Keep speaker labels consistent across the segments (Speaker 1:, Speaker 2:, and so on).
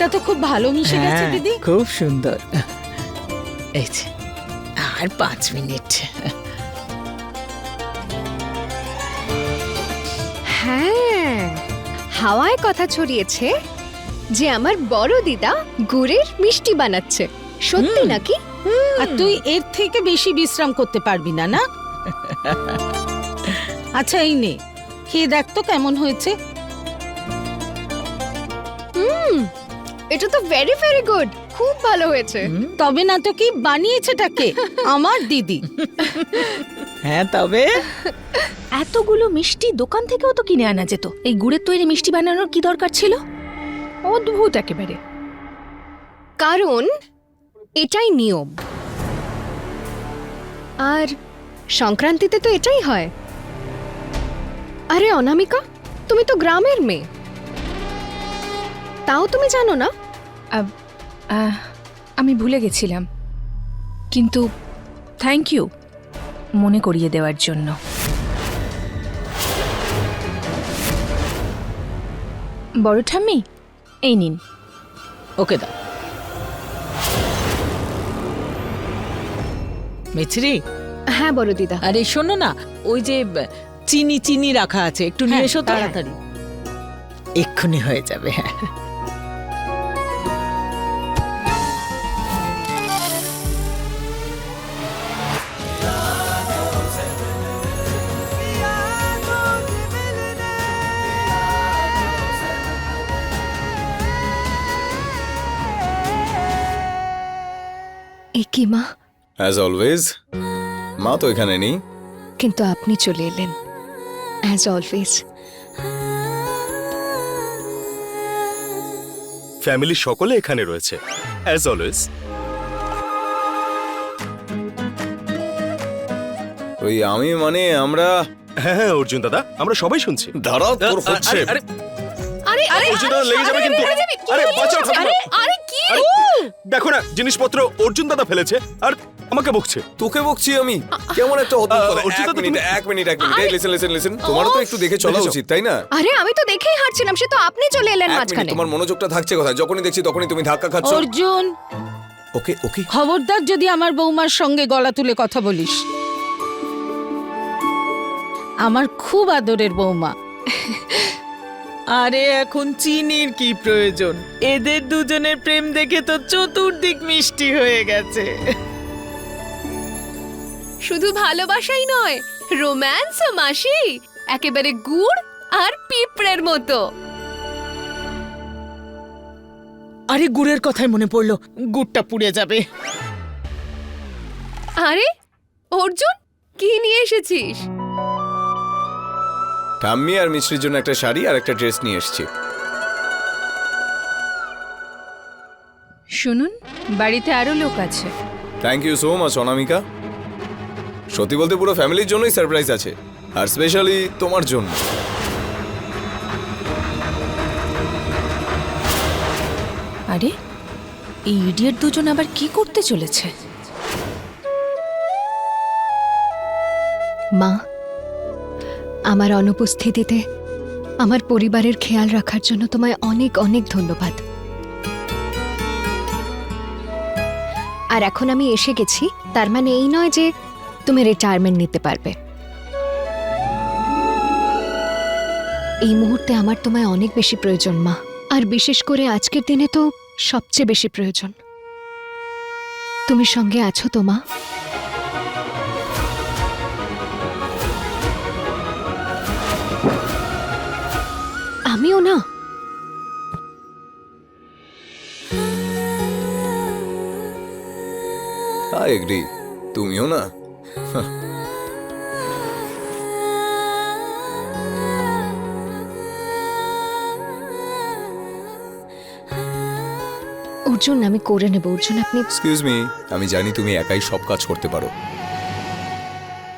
Speaker 1: এটা তো খুব ভালো মিশে গেছে দিদি।
Speaker 2: খুব সুন্দর। এই যে আর 5 মিনিট।
Speaker 3: হ্যাঁ, হাওয়ায় কথা ছড়িয়েছে যে আমার বড় দিদা গুড়ের মিষ্টি বানাচ্ছে। সত্যি নাকি?
Speaker 1: আর তুই এর থেকে বেশি বিশ্রাম করতে পারবি না, না? আচ্ছা এই নে, খেয়ে দেখ তো কেমন হয়েছে।
Speaker 3: এটা তো ভেরি ভেরি গুড, খুব ভালো হয়েছে।
Speaker 1: তবে না তো কি, বানিয়েছেটাকে আমার দিদি।
Speaker 2: হ্যাঁ তবে
Speaker 4: এতগুলো মিষ্টি দোকান থেকেও তো কিনে আনা যেত, এই গুড়ের তৈরি মিষ্টি বানানোর কি দরকার ছিল? অদ্ভুত একেবারে।
Speaker 3: কারণ এটাই নিয়ম, আর সংক্রান্তিতে তো এটাই হয়। আরে অনামিকা, তুমি তো গ্রামের মেয়ে, তাও তুমি জানো না?
Speaker 4: আমি ভুলে গেছিলাম, কিন্তু থ্যাংক ইউ মনে করিয়ে দেওয়ার জন্য। বড় ঠাম্মি, এই নিন।
Speaker 2: ওকে দাও। মিছরি,
Speaker 3: হ্যাঁ বড় দিদা।
Speaker 2: আরে শোনো না, ওই যে চিনি চিনি রাখা আছে, একটু নিয়ে
Speaker 1: হ্যাঁ,
Speaker 2: এসো তো।
Speaker 1: তাড়াতাড়ি।
Speaker 2: এক্ষুনি হয়ে যাবে। হ্যাঁ
Speaker 3: এ কি মা?
Speaker 5: অ্যাজ অলওয়েজ মা তো এখানে নেই।
Speaker 3: কিন্তু আপনি চলে এলেন, অ্যাজ অলওয়েজ।
Speaker 6: ফ্যামিলির সকলে এখানে রয়েছে অ্যাজ অলওয়েজ।
Speaker 5: ওই আমি মানে আমরা
Speaker 6: হ্যাঁ হ্যাঁ অর্জুন দাদা, আমরা সবাই শুনছি।
Speaker 5: দাঁড়াও, তোর হচ্ছে।
Speaker 6: আরে,
Speaker 3: আরে আরে
Speaker 6: অর্জুন দাদা লেগে যাবে কিন্তু। আরে বাঁচাও ঠাকুমা।
Speaker 3: আরে কি?
Speaker 6: আরে, দেখো না জিনিসপত্র অর্জুন দাদা ফেলেছে আর আমাকে বকছে।
Speaker 5: তোকে বকছি আমি? কেমন একটা অদ্ভুত কথা।
Speaker 6: অর্জুন দাদা,
Speaker 5: এক মিনিট লিসেন। তোমারও তো একটু দেখে চলা উচিত, তাই না?
Speaker 3: আরে আমি তো দেখেই হাঁটছিলাম, সে তো আপনি চলে এলেন
Speaker 5: এক মিনিট,
Speaker 3: মাঝখানে।
Speaker 5: তোমার মনোযোগটা থাকছে কোথায়? যখনই দেখছি তখনই তুমি ধাক্কা খাচ্ছ।
Speaker 1: অর্জুন,
Speaker 5: ওকে ওকে।
Speaker 1: খবরদার যদি আমার বৌমার সঙ্গে গলা তুলে কথা বলিস। আমার খুব আদরের বৌমা।
Speaker 2: আরে এখন চিনির কি প্রয়োজন? এদের দুজনের প্রেম দেখে তো চতুর্দিক মিষ্টি হয়ে গেছে।
Speaker 3: শুধু ভালোবাসাই নয়, রোম্যান্সও মাসি, একেবারে গুড় আর পিঁপড়ের মতো।
Speaker 2: আরে গুড়ের কথাই মনে পড়লো, গুড়টা পুড়ে যাবে।
Speaker 3: আরে অর্জুন, কি নিয়ে এসেছিস?
Speaker 5: ঠাম্মি আর মিষ্টির জন্য একটা শাড়ি আর একটা ড্রেস নিয়ে এসেছি।
Speaker 4: শুনুন, বাড়িতে আরো লোক আছে।
Speaker 5: থ্যাংক ইউ সো মাচ অনামিকা। সত্যি বলতে পুরো ফ্যামিলির জন্যই সারপ্রাইজ আছে, আর স্পেশালি তোমার জন্য।
Speaker 4: আরে এই ইডিয়েট দুজন আবার কি করতে চলেছে?
Speaker 3: মা, আমার অনুপস্থিতিতে আমার পরিবারের খেয়াল রাখার জন্য তোমায় অনেক অনেক ধন্যবাদ। আর এখন আমি এসে গেছি, তার মানে এই নয় যে তুমি রিটায়ারমেন্ট নিতে পারবে। এই মুহূর্তে আমার তোমায় অনেক বেশি প্রয়োজন মা, আর বিশেষ করে আজকের দিনে তো সবচেয়ে বেশি প্রয়োজন। তুমি সঙ্গে আছো তো মা? আমিও না।
Speaker 5: আই এগ্রি, তুমিও না।
Speaker 3: অর্জুন, আমি করে নেব। অর্জুন আপনি।
Speaker 5: এক্সকিউজ মি, আমি জানি তুমি একাই সব কাজ করতে পারো,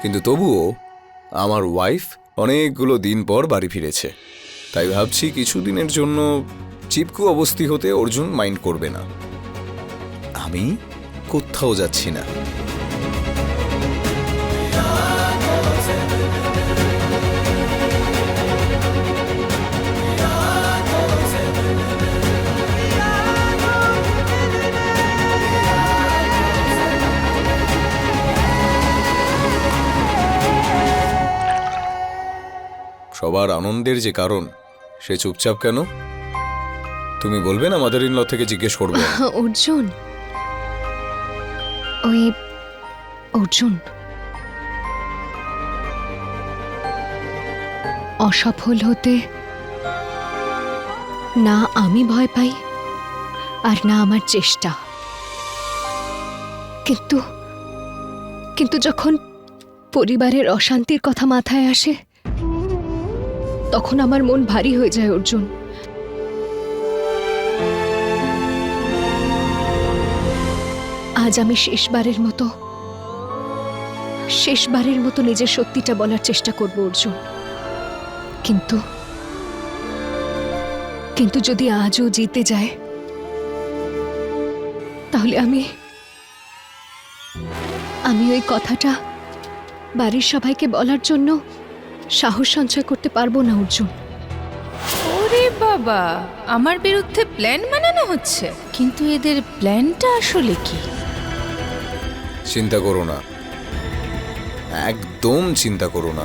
Speaker 5: কিন্তু তবুও আমার ওয়াইফ অনেকগুলো দিন পর বাড়ি ফিরেছে, তাই ভাবছি কিছুদিনের জন্য চিপকু অবস্থি হতে অর্জুন মাইন্ড করবে না। আমি কোথাও যাচ্ছি না। সবার আনন্দের যে কারণ সে চুপচাপ কেন? তুমি বলবেন আমাদের ইন ল থেকে জিজ্ঞেস করবো।
Speaker 3: অর্জুন, ওই অর্জুন, অসফল হতে না আমি ভয় পাই আর না আমার চেষ্টা, কিন্তু কিন্তু যখন পরিবারের অশান্তির কথা মাথায় আসে তখন আমার মন ভারী হয়ে যায় অর্জুন। আজ আমি শেষবারের মতো নিজের সত্যিটা বলার চেষ্টা করব অর্জুন, কিন্তু কিন্তু যদি আজও জিতে যায় তাহলে আমি ওই কথাটা বাড়ির সবাইকে বলার জন্য সাহস সঞ্চয় করতে পারবো না অর্জুন।
Speaker 4: ওরে বাবা, আমার বিরুদ্ধে প্ল্যান বানানো হচ্ছে, কিন্তু এদের প্ল্যানটা আসলে কি?
Speaker 5: চিন্তা করো না, একদম চিন্তা করো না।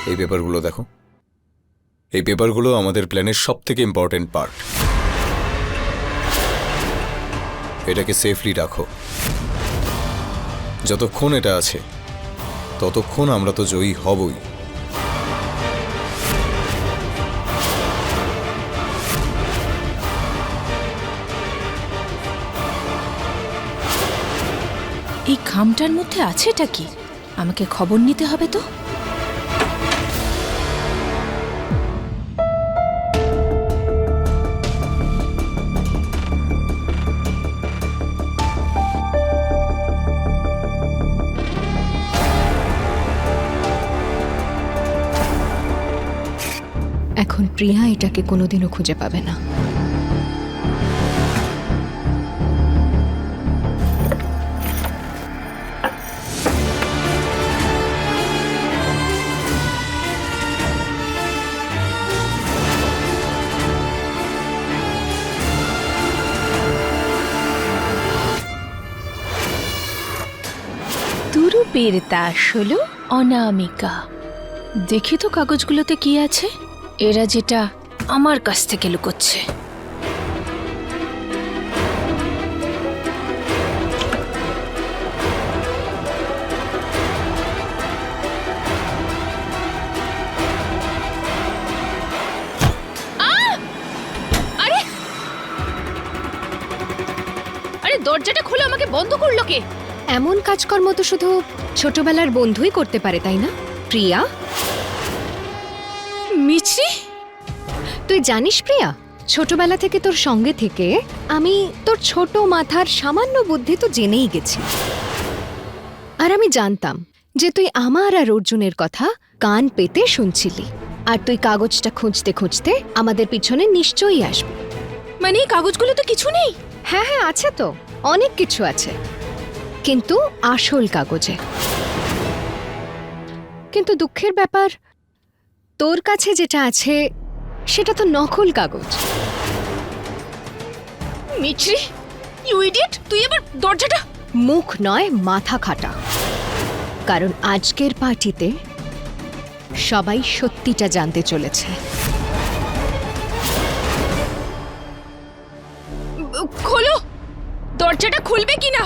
Speaker 5: এই পেপারগুলো দেখো, এই পেপারগুলো আমাদের প্ল্যানের সব থেকে ইম্পর্টেন্ট পার্ট। এটাকে সেফলি রাখো। যতক্ষণ এটা আছে ততক্ষণ আমরা তো জয়ী হবই।
Speaker 4: এই খামটার মধ্যে আছেটা কি? আমাকে খবর নিতে হবে তো।
Speaker 3: এখন প্রিয়া এটাকে কোনোদিনও খুঁজে পাবে না।
Speaker 4: তুরুপের দাস হলো অনামিকা। দেখি তো কাগজগুলোতে কি আছে, এরা যেটা আমার কাছ থেকে লুকোচ্ছে। আরে আরে, দরজাটা খুলে আমাকে বন্ধ করলো কে?
Speaker 3: এমন কাজকর্ম তো শুধু ছোটবেলার বন্ধুই করতে পারে, তাই না প্রিয়া?
Speaker 4: মিছরি,
Speaker 3: তুই জানিস প্রিয়া, ছোটবেলা থেকে তোর সঙ্গে থেকে আমি তোর ছোট মাথার সামান্য বুদ্ধি তো জেনেই গেছি। আর আমি জানতাম যে তুই আমার আর অর্জুনের কথা কান পেতে শুনছিলি, আর তুই কাগজটা খুঁজতে খুঁজতে আমাদের পিছনে নিশ্চয়ই আসবি।
Speaker 4: মানে এই কাগজগুলো তো কিছু নেই?
Speaker 3: হ্যাঁ হ্যাঁ, আছে তো, অনেক কিছু আছে, কিন্তু আসল কাগজে। কিন্তু দুঃখের ব্যাপার, তোর কাছে যেটা আছে সেটা তো নকল কাগজ।
Speaker 4: মিছরি, ইউ ইডিয়েট, তুই এবার দরজাটা।
Speaker 3: মুখ নয়, মাথা খাটা, কারণ আজকের পার্টিতে সবাই সত্যিটা জানতে চলেছে।
Speaker 4: খোলো, দরজাটা খুলবে কিনা?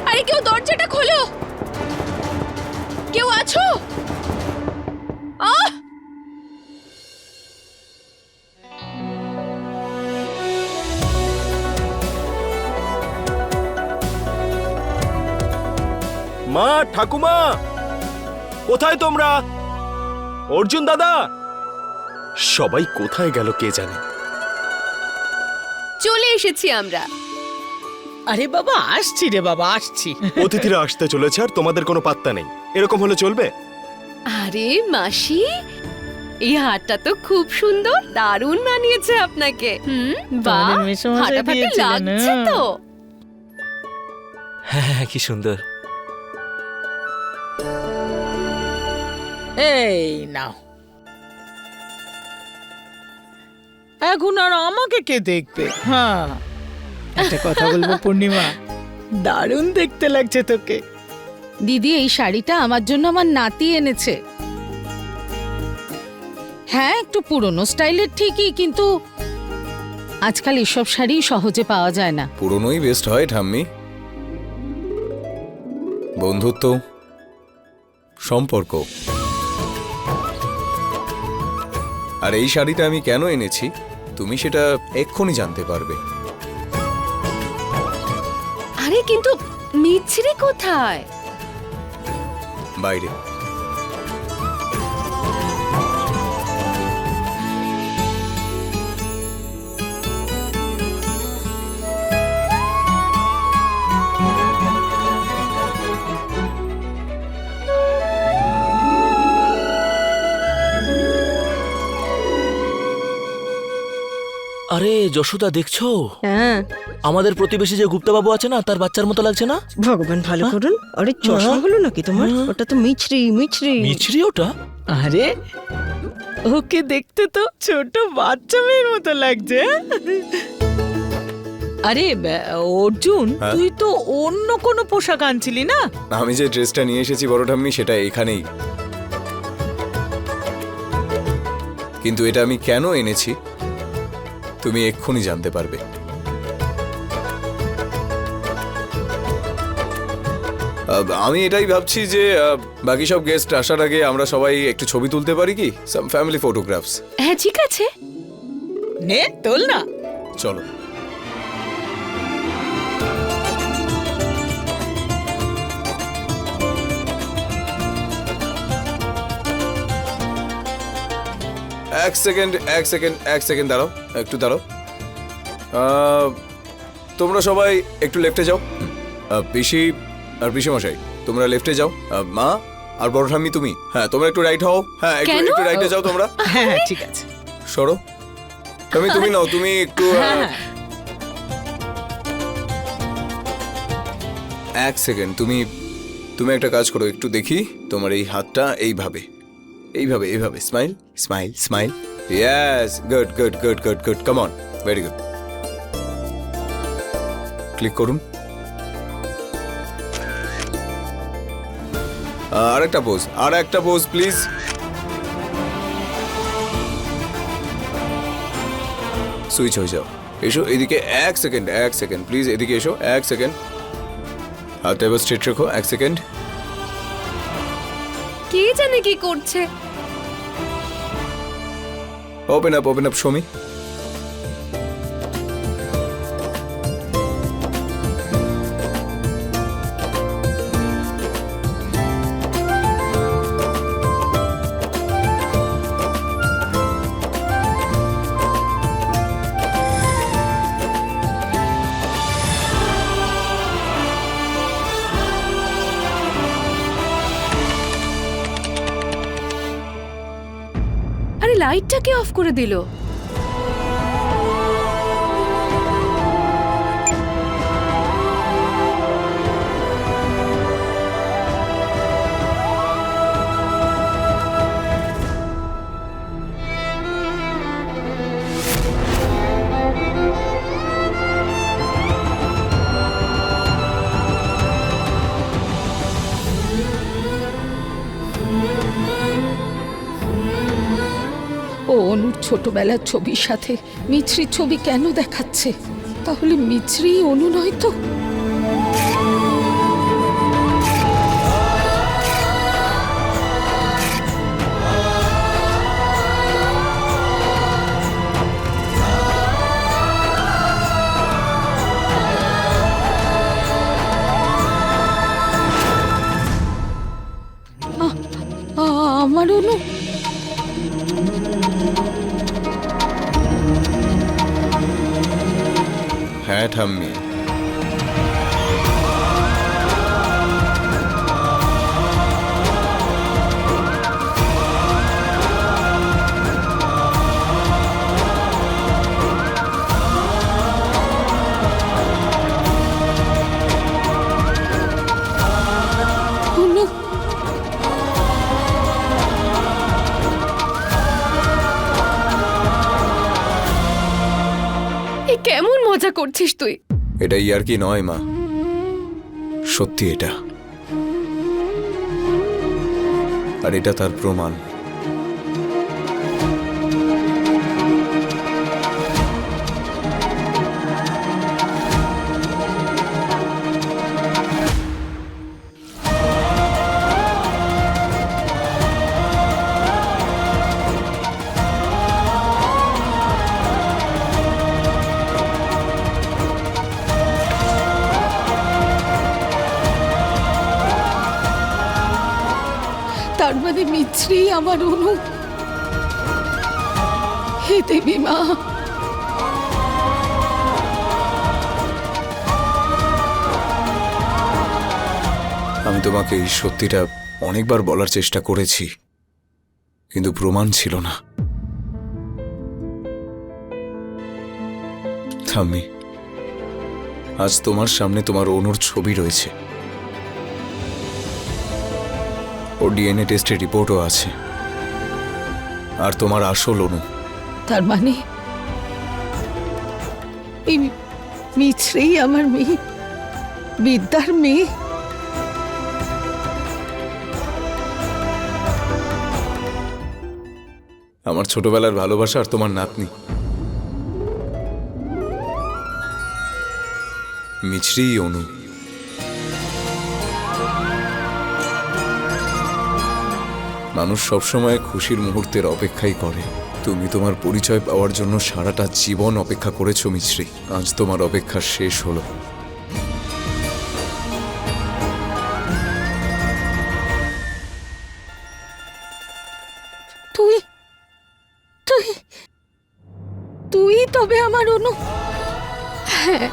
Speaker 4: আরে কেউ দরজাটা খোলো, কেউ আছো?
Speaker 6: মা, ঠাকুমা, কোথায় তোমরা? অর্জুন দাদা, সবাই কোথায় গেল কে জানে।
Speaker 3: চলে এসেছি আমরা।
Speaker 2: আরে বাবা, আসছি রে বাবা, আসছি।
Speaker 6: অতিথিরা আসতে চলেছে আর তোমাদের কোনো পাত্তা নেই। এরকম হলে চলবে?
Speaker 7: আরে মাসি, এই হারটা তো খুব সুন্দর, দারুণ মানিয়েছে আপনাকে। বাহ,
Speaker 2: তোমাদের মেসোমশাই
Speaker 7: ফাটাফাটি
Speaker 2: দিয়েছিলেন,
Speaker 7: লাগছে তো।
Speaker 8: হ্যাঁ, কি সুন্দর।
Speaker 2: এই নাও। এখন আর আমাকে কে দেখবে? হ্যাঁ, একটা কথা বলবো পূর্ণিমা, দারুণ দেখতে লাগছে তোকে।
Speaker 1: দিদি, এই শাড়িটা আমার জন্য আমার নাতি এনেছে। হ্যাঁ একটু পুরনো স্টাইলের ঠিকই, কিন্তু আজকাল এসব শাড়ি সহজে পাওয়া যায় না।
Speaker 5: পুরনোই বেস্ট হয় ঠাম্মি। বন্ধুত্ব, সম্পর্ক। আর এই শাড়িটা আমি কেন এনেছি তুমি সেটা এক্ষুনি জানতে পারবে।
Speaker 7: আরে কিন্তু মিছরি কোথায়?
Speaker 5: বাইরে।
Speaker 8: আরে যশোদা, দেখছো
Speaker 9: হ্যাঁ
Speaker 8: আমাদের প্রতিবেশী যে গুপ্তাবাবু আছে না, তার বাচ্চার মতো লাগছে না?
Speaker 9: ভগবান ভালো করুন। আরে চশমা হলো নাকি তোমার? ওটা তো মিছরি মিছরি।
Speaker 8: মিছরি ওটা?
Speaker 2: আরে ওকে দেখতে তো ছোট বাচ্চা মেয়ের মতো লাগছে। আরে অর্জুন,
Speaker 5: হ্যাঁ?
Speaker 2: তুই তো অন্য কোনো পোশাক আনছিলি না?
Speaker 5: আমি যে ড্রেসটা নিয়ে এসেছি বড় ঠাম্মি সেটা এখানেই। কিন্তু এটা আমি কেন এনেছি তুমি এক্ষুনি জানতে পারবে। আমি এটাই ভাবছি যে বাকি সব গেস্ট আসার আগে আমরা সবাই একটু ছবি তুলতে পারি কি, সাম ফ্যামিলি ফটোগ্রাফস।
Speaker 7: হ্যাঁ ঠিক আছে।
Speaker 2: নে তোল না।
Speaker 5: চলো। এক সেকেন্ড দাঁড়াও, একটু দাঁড়াও। তোমরা সবাই একটু লেফটে যাও। পিসি আর পিসি মশাই তোমরা লেফটে যাও। মা আর বড় ঠাম্মি তুমি, হ্যাঁ তোমরা একটু রাইট হও। হ্যাঁ একটু রাইটে যাও তোমরা।
Speaker 2: হ্যাঁ হ্যাঁ, ঠিক আছে।
Speaker 5: সরো। তুমি নাও, তুমি একটু
Speaker 2: হ্যাঁ,
Speaker 5: এক সেকেন্ড। তুমি একটা কাজ করো, একটু দেখি তোমার এই হাতটা এইভাবে এইভাবে এইভাবে smile smile smile. Yes, good good good good good, come on, very good. Click করুন। আর একটা পোজ প্লিজ। সুইচ হয়ে যাও। এসো এদিকে, এক সেকেন্ড প্লিজ, এদিকে এসো, এক সেকেন্ড। হাতটা এবার স্ট্রেট রেখো, এক সেকেন্ড।
Speaker 7: কে জানে কি করছে?
Speaker 5: Open up show me.
Speaker 7: আরে লাইটটা কে অফ করে দিল?
Speaker 1: ও অনুর ছোটবেলার ছবির সাথে মিছরির ছবি কেন দেখাচ্ছে? তাহলে মিছরি অনু নয় তো? আমার অনু।
Speaker 5: হ্যাঁ ঠাম্মি,
Speaker 1: অনু
Speaker 7: এ কেমন মজা করছিস তুই?
Speaker 5: এটা ইয়ার্কি নয় মা, সত্যি এটা। আর এটা তার প্রমাণ।
Speaker 1: মানে মিছরি আমার অনু। হে দেবী মা,
Speaker 5: আমি তোমাকে এই সত্যিটা অনেকবার বলার চেষ্টা করেছি, কিন্তু প্রমাণ ছিল না। ঠাম্মি, আজ তোমার সামনে তোমার অনুর ছবি রয়েছে, ওর ডিএনএ টেস্টের রিপোর্টও আছে, আর তোমার আসল অনু।
Speaker 1: তার মানে এই মিছরি আমার মেয়ে, বিদ্যার মেয়ে।
Speaker 5: আমার ছোটবেলার ভালোবাসা আর তোমার নাতনি মিছরি অনু। মানুষ সবসময় খুশির মুহূর্তের অপেক্ষাই করে। তুমি তোমার পরিচয় পাওয়ার জন্য সারাটা জীবন অপেক্ষা করেছো মিছরি, আজ তোমার অপেক্ষা শেষ হলো।
Speaker 1: তুই তুই তুই তবে আমার অনু। হ্যাঁ,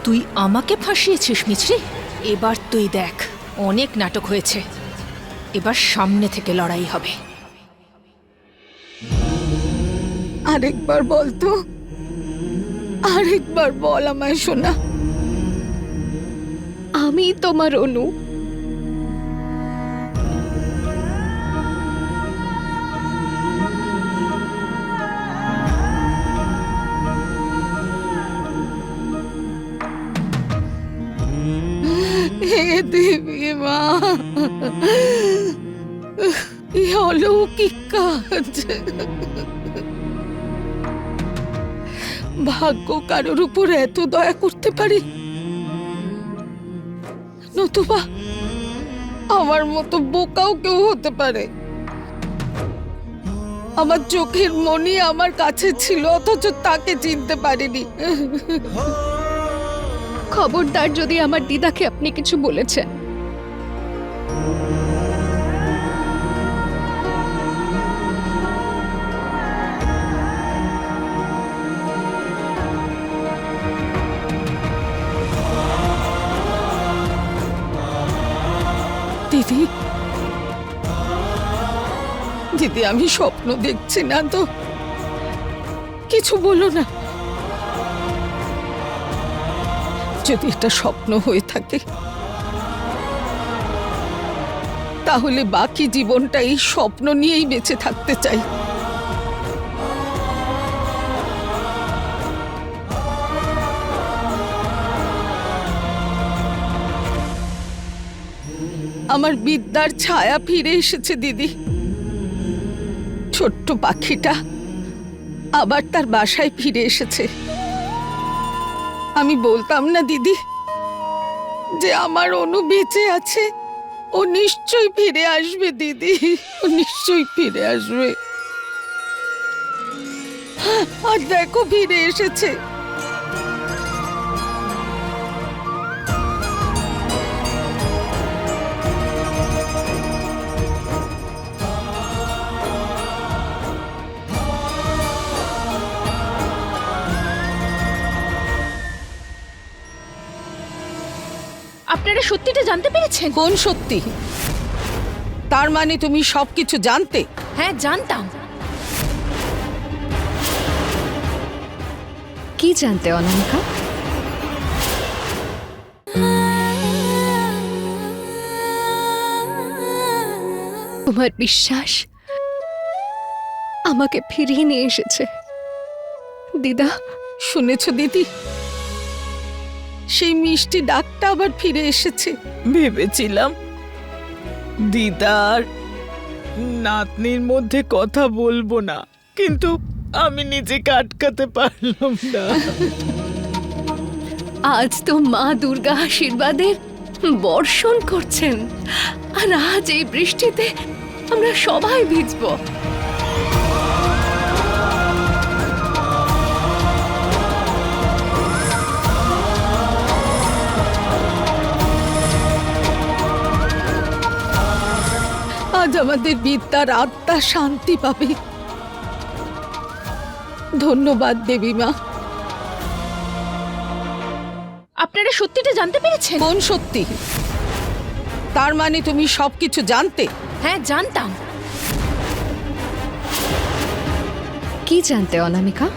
Speaker 4: তুই আমাকে ফাঁসিয়েছিস মিছরি। এবার তুই দেখ, অনেক নাটক হয়েছে, এবার সামনে থেকে লড়াই হবে।
Speaker 1: আরেকবার বল তো, আরেকবার বল আমায় শোনা। আমি তোমার অনু। হে দেবী মা, এ অলৌকিক কাজ। ভাগ্য কারোর উপর এত দয়া করতে পারে, নতুবা আমার মতো বোকাও কেউ হতে পারে। আমার চোখের মনি আমার কাছে ছিল, অথচ তাকে চিনতে পারিনি।
Speaker 3: খবরদার যদি আমার দিদাকে আপনি কিছু বলেছেন।
Speaker 1: দিদি, দিদি আমি স্বপ্ন দেখছি না তো? কিছু বলো না। যদি এটা স্বপ্ন হয়ে থাকে, তাহলে বাকি জীবনটা এই স্বপ্ন নিয়েই বেঁচে থাকতে চাই। আমার বিদ্যার ছায়া ফিরে এসেছে দিদি। ছোট্ট পাখিটা আবার তার বাসায় ফিরে এসেছে। আমি বলতাম না দিদি যে আমার অনু বেঁচে আছে, ও নিশ্চয়ই ফিরে আসবে দিদি, ও নিশ্চয়ই ফিরে আসবে। আর দেখো ফিরে এসেছে।
Speaker 4: আপনারা সত্যিটা জানতে পেরেছেন?
Speaker 1: কোন সত্যি? তার মানে তুমি সবকিছু জানতে?
Speaker 4: হ্যাঁ, জানতাম।
Speaker 3: কি জানতে অনামিকা? তোমার বিশ্বাস আমাকে ফিরিয়ে নিয়ে এসেছে। দিদা,
Speaker 1: শুনেছো দিদি? সেই মিষ্টি ডাকটা আবার ফিরে এসেছে।
Speaker 2: ভেবেছিলাম দিদার নাতনির মধ্যে কথা বলবো না, কিন্তু আমি নিজেকে আটকাতে পারলাম না।
Speaker 7: আজ তো মা দুর্গা আশীর্বাদের বর্ষণ করছেন, আর আজ এই বৃষ্টিতে আমরা সবাই ভিজবো।
Speaker 1: আজ আমাদের বিদ্যার আত্মা শান্তি পাবে। ধন্যবাদ দেবী মা।
Speaker 4: আপনারা সত্যিটা জানতে পেরেছেন?
Speaker 1: কোন সত্যি? তার মানে তুমি সবকিছু জানতে?
Speaker 4: হ্যাঁ, জানতাম।
Speaker 3: কি জানতে অনামিকা?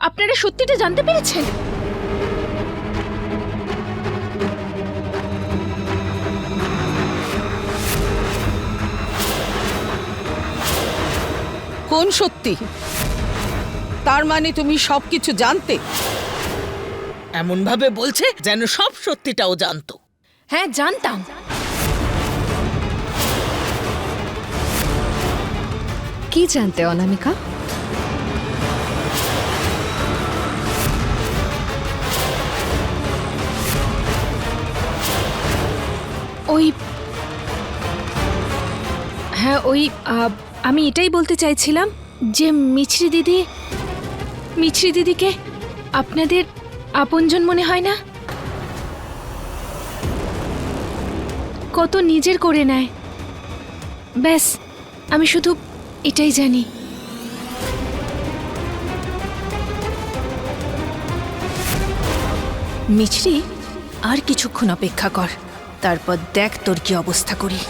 Speaker 4: আপনারা সত্যিটা জানতে পেরেছেন?
Speaker 1: কোন সত্যি? তার মানে তুমি সবকিছু জানতে?
Speaker 2: এমন ভাবে বলছে যেন সব সত্যিটাও জানতো।
Speaker 4: হ্যাঁ, জানতাম।
Speaker 3: কি জানতে অনামিকা?
Speaker 4: ওই হ্যাঁ, আমি এটাই বলতে চাইছিলাম যে মিছরি দিদিকে আপনাদের আপনজন মনে হয় না? কত নিজের করে নেয়। ব্যাস, আমি শুধু এটাই জানি। মিছরি, আর কিছুক্ষণ অপেক্ষা কর, তারপর দেখ তোর কি অবস্থা করি।